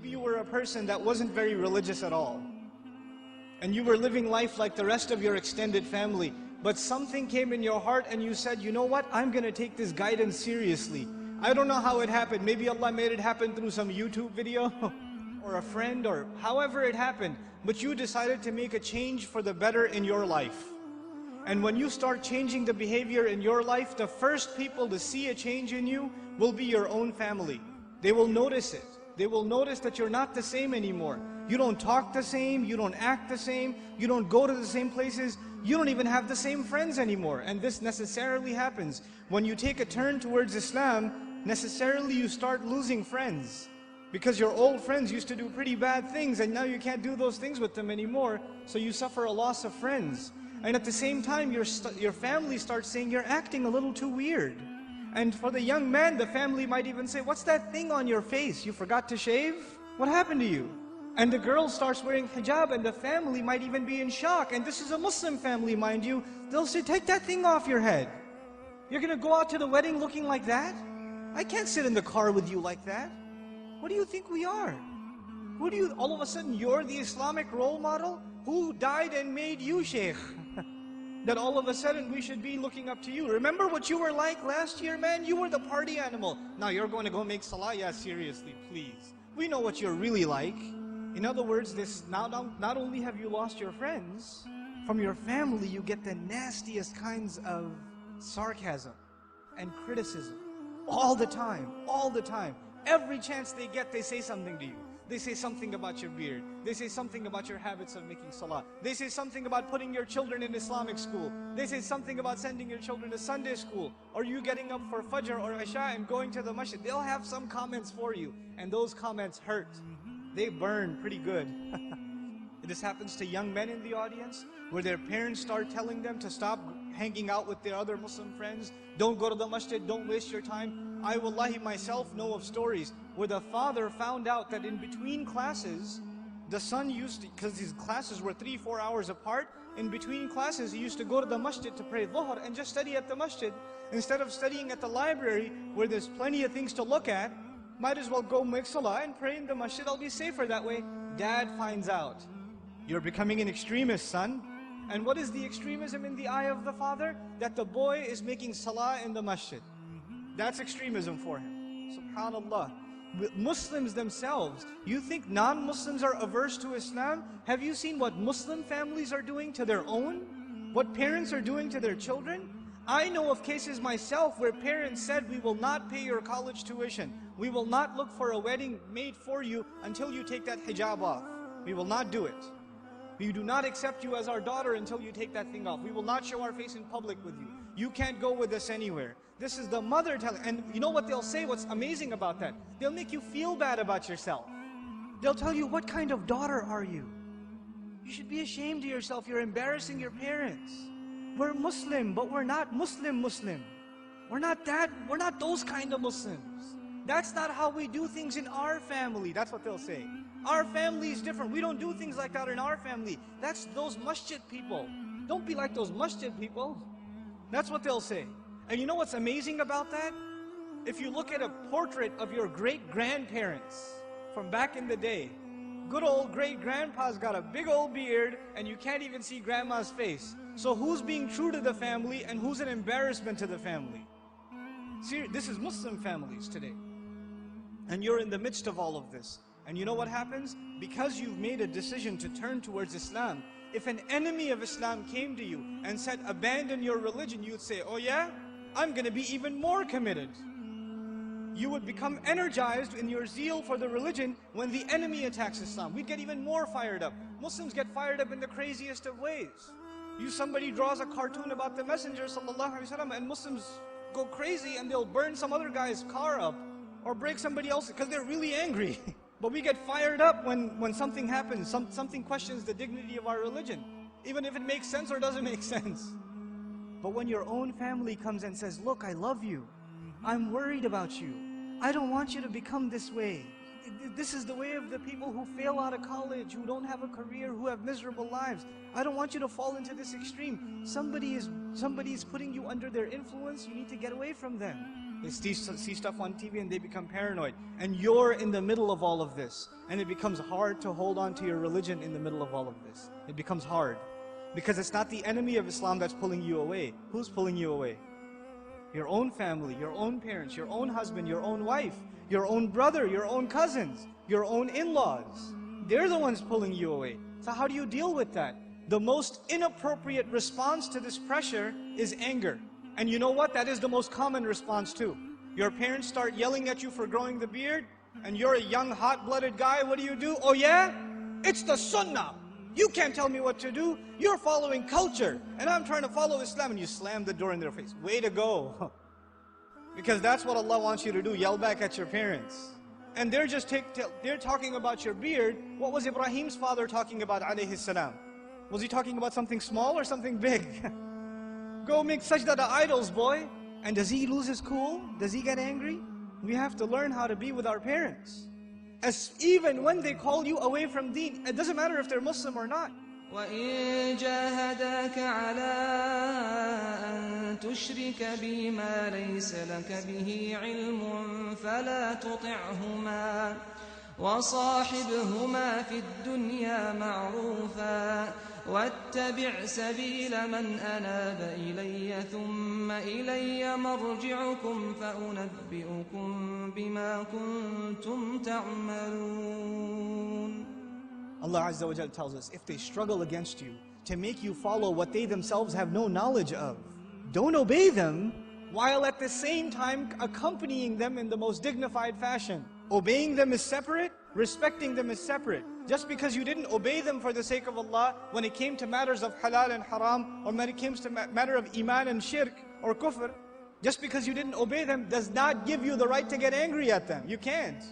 maybe you were a person that wasn't very religious at all, and you were living life like the rest of your extended family, but something came in your heart and you said, you know what, I'm going to take this guidance seriously. I don't know how it happened. Maybe Allah made it happen through some YouTube video or a friend, or however it happened. But you decided to make a change for the better in your life. And when you start changing the behavior in your life, the first people to see a change in you will be your own family. They will notice it. They will notice that you're not the same anymore. You don't talk the same, you don't act the same, you don't go to the same places, you don't even have the same friends anymore. And this necessarily happens. When you take a turn towards Islam, necessarily you start losing friends. Because your old friends used to do pretty bad things and now you can't do those things with them anymore. So you suffer a loss of friends. And at the same time, your family starts saying, you're acting a little too weird. And for the young man, the family might even say, what's that thing on your face? You forgot to shave? What happened to you? And the girl starts wearing hijab and the family might even be in shock. And this is a Muslim family, mind you. They'll say, take that thing off your head. You're going to go out to the wedding looking like that? I can't sit in the car with you like that. What do you think we are? All of a sudden, you're the Islamic role model? Who died and made you Shaykh? That all of a sudden we should be looking up to you. Remember what you were like last year, man? You were the party animal. Now you're going to go make salah? Yeah, seriously, please. We know what you're really like. In other words, not only have you lost your friends, from your family you get the nastiest kinds of sarcasm and criticism. All the time, all the time. Every chance they get, they say something to you. They say something about your beard. They say something about your habits of making salah. They say something about putting your children in Islamic school. They say something about sending your children to Sunday school. Or you getting up for Fajr or Isha and going to the masjid. They'll have some comments for you. And those comments hurt. They burn pretty good. This happens to young men in the audience, where their parents start telling them to stop hanging out with their other Muslim friends. Don't go to the masjid, don't waste your time. I wallahi myself know of stories where the father found out that in between classes, the son used to, because his classes were 3-4 hours apart, in between classes he used to go to the masjid to pray dhuhr and just study at the masjid. Instead of studying at the library where there's plenty of things to look at, might as well go make salah and pray in the masjid. I'll be safer that way. Dad finds out. You're becoming an extremist, son. And what is the extremism in the eye of the father? That the boy is making salah in the masjid. That's extremism for him. SubhanAllah. Muslims themselves, you think non-Muslims are averse to Islam? Have you seen what Muslim families are doing to their own? What parents are doing to their children? I know of cases myself where parents said, we will not pay your college tuition. We will not look for a wedding made for you until you take that hijab off. We will not do it. We do not accept you as our daughter until you take that thing off. We will not show our face in public with you. You can't go with us anywhere. This is the mother telling. And you know what they'll say? What's amazing about that? They'll make you feel bad about yourself. They'll tell you, what kind of daughter are you? You should be ashamed of yourself. You're embarrassing your parents. We're Muslim, but we're not Muslim. We're not that. We're not those kind of Muslims. That's not how we do things in our family. That's what they'll say. Our family is different. We don't do things like that in our family. That's those masjid people. Don't be like those masjid people. That's what they'll say. And you know what's amazing about that? If you look at a portrait of your great-grandparents from back in the day, good old great-grandpa's got a big old beard and you can't even see grandma's face. So who's being true to the family and who's an embarrassment to the family? See, this is Muslim families today. And you're in the midst of all of this. And you know what happens? Because you've made a decision to turn towards Islam, if an enemy of Islam came to you and said, abandon your religion, you'd say, oh yeah? I'm going to be even more committed. You would become energized in your zeal for the religion when the enemy attacks Islam. We'd get even more fired up. Muslims get fired up in the craziest of ways. Somebody draws a cartoon about the Messenger ﷺ and Muslims go crazy and they'll burn some other guy's car up or break somebody else's because they're really angry. But we get fired up when something happens, something questions the dignity of our religion, even if it makes sense or doesn't make sense. But when your own family comes and says, look, I love you, I'm worried about you, I don't want you to become this way. This is the way of the people who fail out of college, who don't have a career, who have miserable lives. I don't want you to fall into this extreme. Somebody is putting you under their influence, you need to get away from them. They see stuff on TV and they become paranoid. And you're in the middle of all of this. And it becomes hard to hold on to your religion in the middle of all of this. It becomes hard. Because it's not the enemy of Islam that's pulling you away. Who's pulling you away? Your own family, your own parents, your own husband, your own wife, your own brother, your own cousins, your own in-laws. They're the ones pulling you away. So how do you deal with that? The most inappropriate response to this pressure is anger. And you know what? That is the most common response too. Your parents start yelling at you for growing the beard, and you're a young, hot-blooded guy. What do? Oh yeah? It's the sunnah. You can't tell me what to do. You're following culture, and I'm trying to follow Islam, and you slam the door in their face. Way to go. Because that's what Allah wants you to do, yell back at your parents. And they're just they're talking about your beard. What was Ibrahim's father talking about, alayhi salam? Was he talking about something small or something big? Go make sajda to idols, boy. And does he lose his cool? Does he get angry? We have to learn how to be with our parents. Even when they call you away from deen, it doesn't matter if they're Muslim or not. وَإِن جَاهَدَاكَ عَلَىٰ أَن تُشْرِكَ بِي مَا لَيْسَ لَكَ بِهِ عِلْمٌ فَلَا تُطِعْهُمَا وَصَاحِبْهُمَا فِي الدُّنْيَا مَعْرُوفًا وَاتَّبِعْ سَبِيلَ مَنْ أَنَابَ إِلَيَّ ثُمَّ إِلَيَّ مَرْجِعُكُمْ فَأُنَبِّئُكُمْ بِمَا كُنْتُمْ تَعْمَلُونَ. Allah Azza wa Jalla tells us, if they struggle against you to make you follow what they themselves have no knowledge of, don't obey them, while at the same time accompanying them in the most dignified fashion. Obeying them is separate, respecting them is separate. Just because you didn't obey them for the sake of Allah, when it came to matters of halal and haram, or when it came to matter of iman and shirk, or kufr, just because you didn't obey them does not give you the right to get angry at them. You can't.